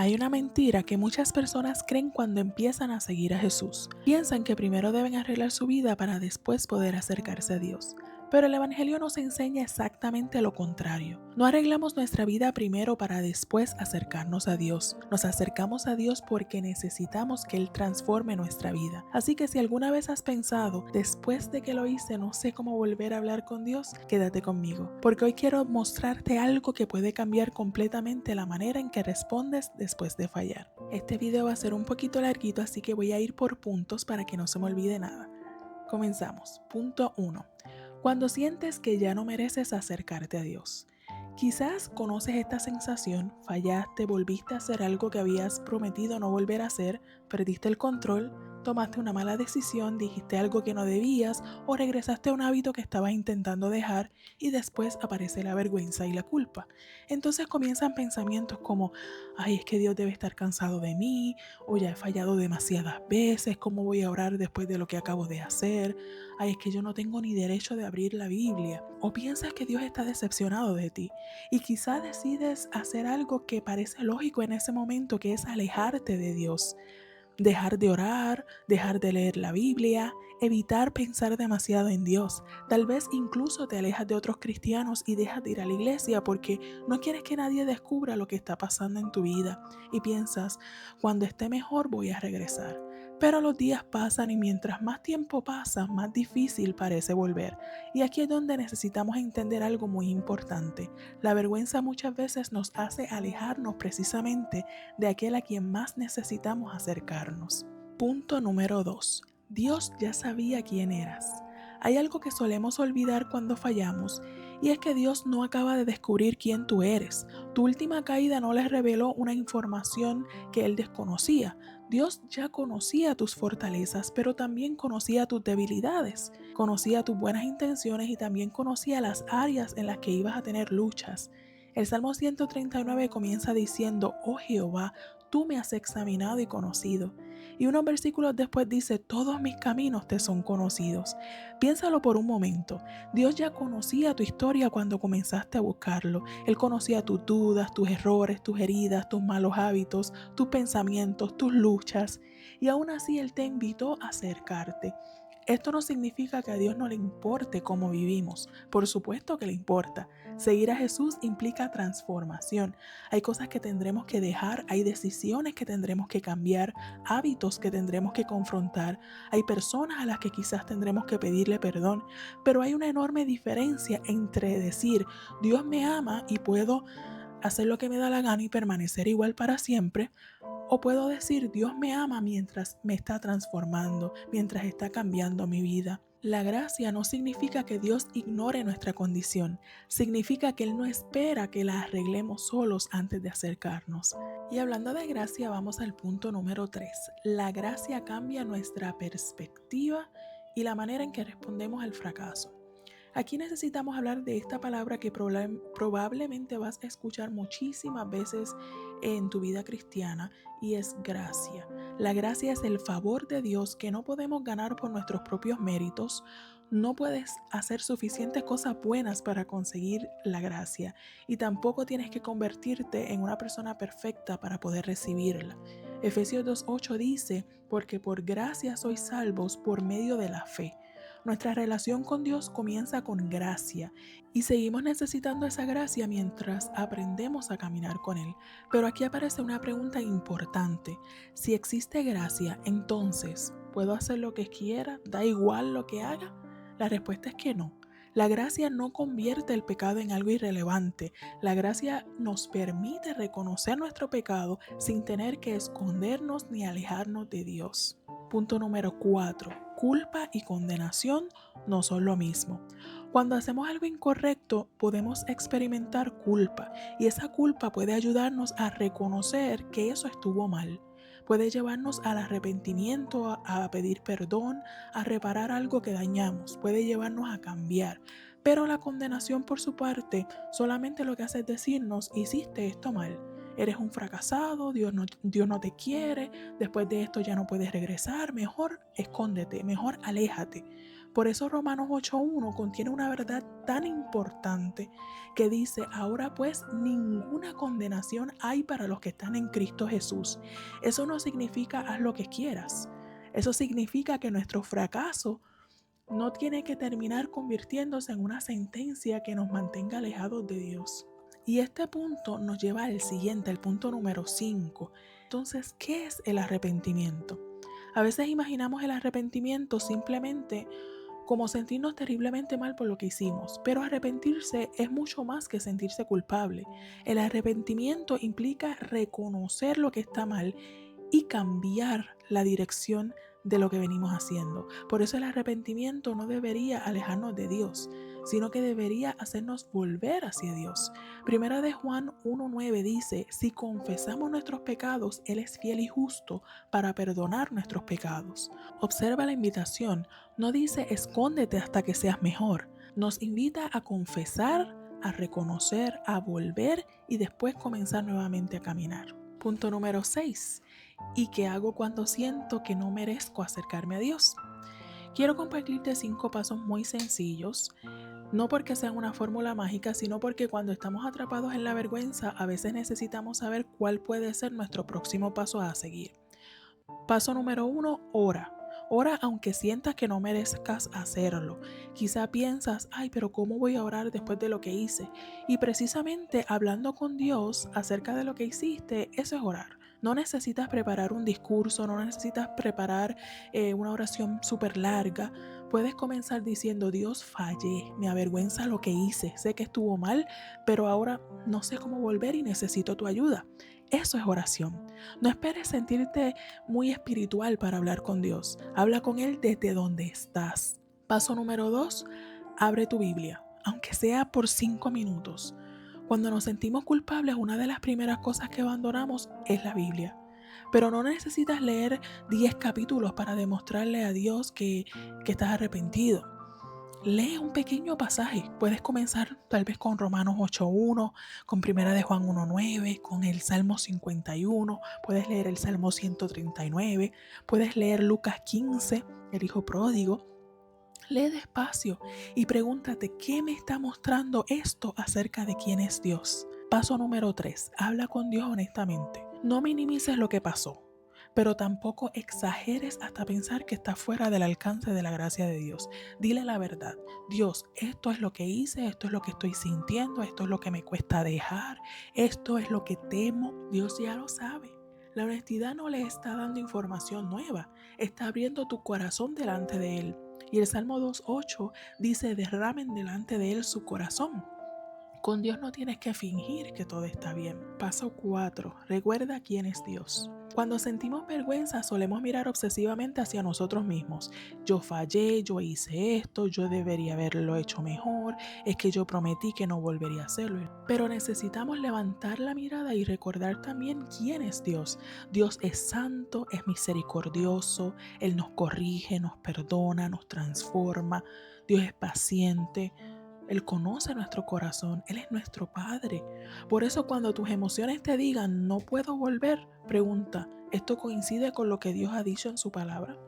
Hay una mentira que muchas personas creen cuando empiezan a seguir a Jesús. Piensan que primero deben arreglar su vida para después poder acercarse a Dios. Pero el Evangelio nos enseña exactamente lo contrario. No arreglamos nuestra vida primero para después acercarnos a Dios. Nos acercamos a Dios porque necesitamos que Él transforme nuestra vida. Así que si alguna vez has pensado, después de que lo hice no sé cómo volver a hablar con Dios, quédate conmigo, porque hoy quiero mostrarte algo que puede cambiar completamente la manera en que respondes después de fallar. Este video va a ser un poquito larguito, así que voy a ir por puntos para que no se me olvide nada. Comenzamos. Punto 1. Cuando sientes que ya no mereces acercarte a Dios. Quizás conoces esta sensación, fallaste, volviste a hacer algo que habías prometido no volver a hacer, perdiste el control, tomaste una mala decisión, dijiste algo que no debías o regresaste a un hábito que estabas intentando dejar y después aparece la vergüenza y la culpa. Entonces comienzan pensamientos como, ay, es que Dios debe estar cansado de mí, o ya he fallado demasiadas veces, ¿cómo voy a orar después de lo que acabo de hacer? Ay, es que yo no tengo ni derecho de abrir la Biblia. O piensas que Dios está decepcionado de ti y quizá decides hacer algo que parece lógico en ese momento, que es alejarte de Dios. Dejar de orar, dejar de leer la Biblia, evitar pensar demasiado en Dios. Tal vez incluso te alejas de otros cristianos y dejas de ir a la iglesia porque no quieres que nadie descubra lo que está pasando en tu vida y piensas, cuando esté mejor voy a regresar. Pero los días pasan y mientras más tiempo pasa, más difícil parece volver. Y aquí es donde necesitamos entender algo muy importante. La vergüenza muchas veces nos hace alejarnos precisamente de aquel a quien más necesitamos acercarnos. Punto número 2. Dios ya sabía quién eras. Hay algo que solemos olvidar cuando fallamos y es que Dios no acaba de descubrir quién tú eres. Tu última caída no le reveló una información que Él desconocía. Dios ya conocía tus fortalezas, pero también conocía tus debilidades, conocía tus buenas intenciones y también conocía las áreas en las que ibas a tener luchas. El Salmo 139 comienza diciendo, oh Jehová, tú me has examinado y conocido. Y unos versículos después dice, todos mis caminos te son conocidos. Piénsalo por un momento. Dios ya conocía tu historia cuando comenzaste a buscarlo. Él conocía tus dudas, tus errores, tus heridas, tus malos hábitos, tus pensamientos, tus luchas. Y aún así Él te invitó a acercarte. Esto no significa que a Dios no le importe cómo vivimos. Por supuesto que le importa. Seguir a Jesús implica transformación. Hay cosas que tendremos que dejar, hay decisiones que tendremos que cambiar, hábitos que tendremos que confrontar, hay personas a las que quizás tendremos que pedirle perdón, pero hay una enorme diferencia entre decir, Dios me ama y puedo hacer lo que me da la gana y permanecer igual para siempre, o puedo decir, Dios me ama mientras me está transformando, mientras está cambiando mi vida. La gracia no significa que Dios ignore nuestra condición, significa que Él no espera que la arreglemos solos antes de acercarnos. Y hablando de gracia, vamos al punto número 3. La gracia cambia nuestra perspectiva y la manera en que respondemos al fracaso. Aquí necesitamos hablar de esta palabra que probablemente vas a escuchar muchísimas veces en tu vida cristiana y es gracia. La gracia es el favor de Dios que no podemos ganar por nuestros propios méritos. No puedes hacer suficientes cosas buenas para conseguir la gracia y tampoco tienes que convertirte en una persona perfecta para poder recibirla. Efesios 2:8 dice, porque por gracia sois salvos por medio de la fe. Nuestra relación con Dios comienza con gracia y seguimos necesitando esa gracia mientras aprendemos a caminar con Él. Pero aquí aparece una pregunta importante. Si existe gracia, entonces, ¿puedo hacer lo que quiera? ¿Da igual lo que haga? La respuesta es que no. La gracia no convierte el pecado en algo irrelevante. La gracia nos permite reconocer nuestro pecado sin tener que escondernos ni alejarnos de Dios. Punto número 4. Culpa y condenación no son lo mismo. Cuando hacemos algo incorrecto, podemos experimentar culpa y esa culpa puede ayudarnos a reconocer que eso estuvo mal. Puede llevarnos al arrepentimiento, a pedir perdón, a reparar algo que dañamos. Puede llevarnos a cambiar. Pero la condenación, por su parte, solamente lo que hace es decirnos, hiciste esto mal. Eres un fracasado, Dios no te quiere, después de esto ya no puedes regresar, mejor escóndete, mejor aléjate. Por eso Romanos 8:1 contiene una verdad tan importante que dice: ahora pues ninguna condenación hay para los que están en Cristo Jesús. Eso no significa haz lo que quieras. Eso significa que nuestro fracaso no tiene que terminar convirtiéndose en una sentencia que nos mantenga alejados de Dios. Y este punto nos lleva al siguiente, el punto número 5. Entonces, ¿qué es el arrepentimiento? A veces imaginamos el arrepentimiento simplemente como sentirnos terriblemente mal por lo que hicimos, pero arrepentirse es mucho más que sentirse culpable. El arrepentimiento implica reconocer lo que está mal y cambiar la dirección de lo que venimos haciendo. Por eso el arrepentimiento no debería alejarnos de Dios, sino que debería hacernos volver hacia Dios. Primera de Juan 1:9 dice: si confesamos nuestros pecados, Él es fiel y justo para perdonar nuestros pecados. Observa la invitación, no dice escóndete hasta que seas mejor. Nos invita a confesar, a reconocer, a volver y después comenzar nuevamente a caminar. Punto número 6. ¿Y qué hago cuando siento que no merezco acercarme a Dios? Quiero compartirte 5 pasos muy sencillos, no porque sean una fórmula mágica, sino porque cuando estamos atrapados en la vergüenza, a veces necesitamos saber cuál puede ser nuestro próximo paso a seguir. Paso número 1, ora. Ora aunque sientas que no merezcas hacerlo. Quizá piensas, ay, pero ¿cómo voy a orar después de lo que hice? Y precisamente hablando con Dios acerca de lo que hiciste, eso es orar. No necesitas preparar un discurso, no necesitas preparar una oración súper larga. Puedes comenzar diciendo: Dios, fallé, me avergüenza lo que hice, sé que estuvo mal, pero ahora no sé cómo volver y necesito tu ayuda. Eso es oración. No esperes sentirte muy espiritual para hablar con Dios. Habla con Él desde donde estás. Paso número 2, abre tu Biblia, aunque sea por 5 minutos. Cuando nos sentimos culpables, una de las primeras cosas que abandonamos es la Biblia. Pero no necesitas leer 10 capítulos para demostrarle a Dios que estás arrepentido. Lee un pequeño pasaje. Puedes comenzar tal vez con Romanos 8:1, con Primera de Juan 1:9, con el Salmo 51, puedes leer el Salmo 139, puedes leer Lucas 15, el hijo pródigo. Lee despacio y pregúntate: ¿qué me está mostrando esto acerca de quién es Dios? Paso número 3. Habla con Dios honestamente. No minimices lo que pasó, pero tampoco exageres hasta pensar que está fuera del alcance de la gracia de Dios. Dile la verdad: Dios, esto es lo que hice, esto es lo que estoy sintiendo, esto es lo que me cuesta dejar, esto es lo que temo. Dios ya lo sabe. La honestidad no le está dando información nueva, está abriendo tu corazón delante de Él. Y el Salmo 2:8 dice: derramen delante de Él su corazón. Con Dios no tienes que fingir que todo está bien. Paso 4. Recuerda quién es Dios. Cuando sentimos vergüenza, solemos mirar obsesivamente hacia nosotros mismos. Yo fallé, yo hice esto, yo debería haberlo hecho mejor, es que yo prometí que no volvería a hacerlo. Pero necesitamos levantar la mirada y recordar también quién es Dios. Dios es santo, es misericordioso, Él nos corrige, nos perdona, nos transforma. Dios es paciente. Él conoce nuestro corazón, Él es nuestro Padre. Por eso cuando tus emociones te digan no puedo volver, pregunta: ¿esto coincide con lo que Dios ha dicho en su palabra?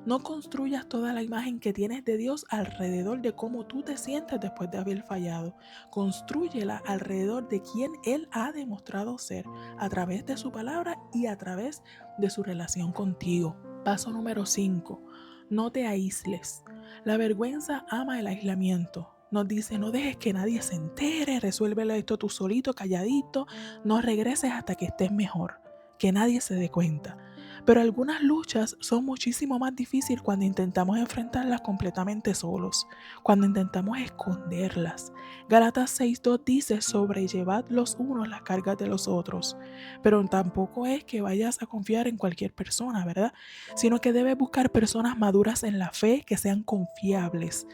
No construyas toda la imagen que tienes de Dios alrededor de cómo tú te sientes después de haber fallado. Constrúyela alrededor de quién Él ha demostrado ser, a través de su palabra y a través de su relación contigo. Paso número 5. No te aísles. La vergüenza ama el aislamiento. Nos dice: no dejes que nadie se entere, resuélvelo esto tú solito, calladito, no regreses hasta que estés mejor, que nadie se dé cuenta. Pero algunas luchas son muchísimo más difíciles cuando intentamos enfrentarlas completamente solos, cuando intentamos esconderlas. Gálatas 6:2 dice: sobrellevad los unos las cargas de los otros. Pero tampoco es que vayas a confiar en cualquier persona, ¿verdad? Sino que debes buscar personas maduras en la fe, que sean confiables.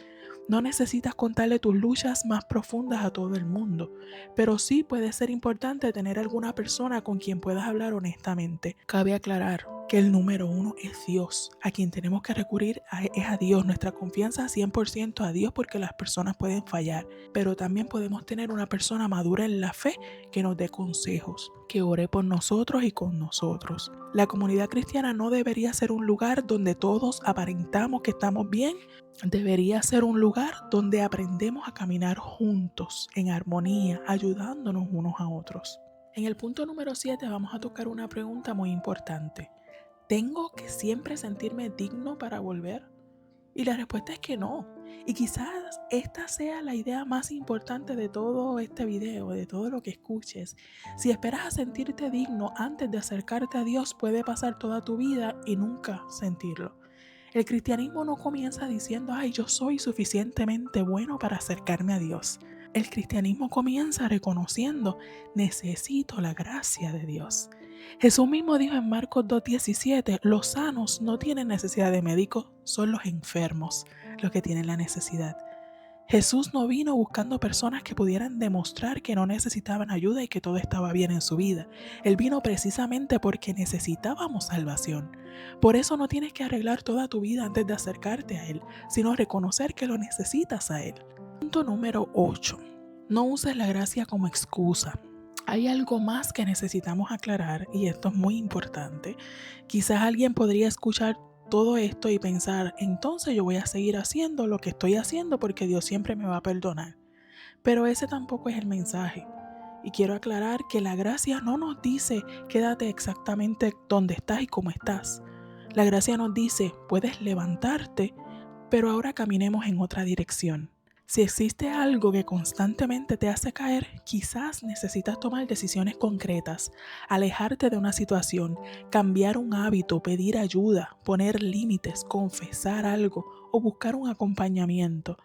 No necesitas contarle tus luchas más profundas a todo el mundo, pero sí puede ser importante tener alguna persona con quien puedas hablar honestamente. Cabe aclarar que el número uno es Dios. A quien tenemos que recurrir es a Dios. Nuestra confianza 100% a Dios, porque las personas pueden fallar, pero también podemos tener una persona madura en la fe que nos dé consejos, que ore por nosotros y con nosotros. La comunidad cristiana no debería ser un lugar donde todos aparentamos que estamos bien. Debería ser un lugar donde aprendemos a caminar juntos, en armonía, ayudándonos unos a otros. En el punto número 7 vamos a tocar una pregunta muy importante. ¿Tengo que siempre sentirme digno para volver? Y la respuesta es que no. Y quizás esta sea la idea más importante de todo este video, de todo lo que escuches. Si esperas a sentirte digno antes de acercarte a Dios, puede pasar toda tu vida y nunca sentirlo. El cristianismo no comienza diciendo, ay, yo soy suficientemente bueno para acercarme a Dios. El cristianismo comienza reconociendo, necesito la gracia de Dios. Jesús mismo dijo en Marcos 2:17, los sanos no tienen necesidad de médicos, son los enfermos los que tienen la necesidad. Jesús no vino buscando personas que pudieran demostrar que no necesitaban ayuda y que todo estaba bien en su vida. Él vino precisamente porque necesitábamos salvación. Por eso no tienes que arreglar toda tu vida antes de acercarte a Él, sino reconocer que lo necesitas a Él. Punto número 8. No uses la gracia como excusa. Hay algo más que necesitamos aclarar, y esto es muy importante. Quizás alguien podría escuchar todo esto y pensar, entonces yo voy a seguir haciendo lo que estoy haciendo porque Dios siempre me va a perdonar. Pero ese tampoco es el mensaje. Y quiero aclarar que la gracia no nos dice quédate exactamente donde estás y cómo estás. La gracia nos dice puedes levantarte, pero ahora caminemos en otra dirección. Si existe algo que constantemente te hace caer, quizás necesitas tomar decisiones concretas, alejarte de una situación, cambiar un hábito, pedir ayuda, poner límites, confesar algo o buscar un acompañamiento.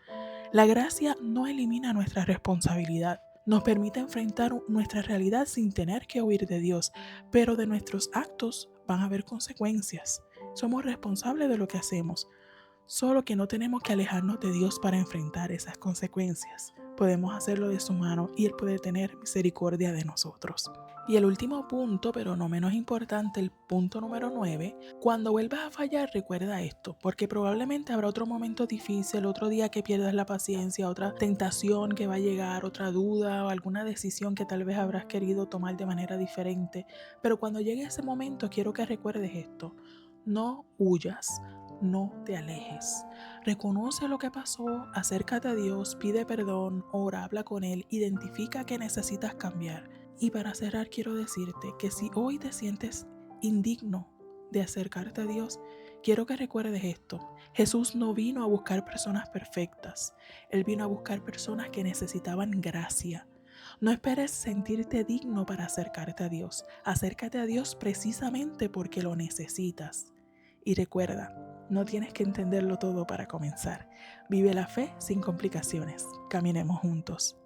La gracia no elimina nuestra responsabilidad. Nos permite enfrentar nuestra realidad sin tener que huir de Dios, pero de nuestros actos van a haber consecuencias. Somos responsables de lo que hacemos. Solo que no tenemos que alejarnos de Dios para enfrentar esas consecuencias. Podemos hacerlo de su mano y Él puede tener misericordia de nosotros. Y el último punto, pero no menos importante, el punto número 9, cuando vuelvas a fallar, recuerda esto, porque probablemente habrá otro momento difícil, otro día que pierdas la paciencia, otra tentación que va a llegar, otra duda o alguna decisión que tal vez habrás querido tomar de manera diferente. Pero cuando llegue ese momento, quiero que recuerdes esto. No huyas. No te alejes. Reconoce lo que pasó, acércate a Dios, pide perdón, ora, habla con Él, identifica que necesitas cambiar. Y para cerrar quiero decirte que si hoy te sientes indigno de acercarte a Dios, quiero que recuerdes esto. Jesús no vino a buscar personas perfectas. Él vino a buscar personas que necesitaban gracia. No esperes sentirte digno para acercarte a Dios. Acércate a Dios precisamente porque lo necesitas. Y recuerda, no tienes que entenderlo todo para comenzar. Vive la fe sin complicaciones. Caminemos juntos.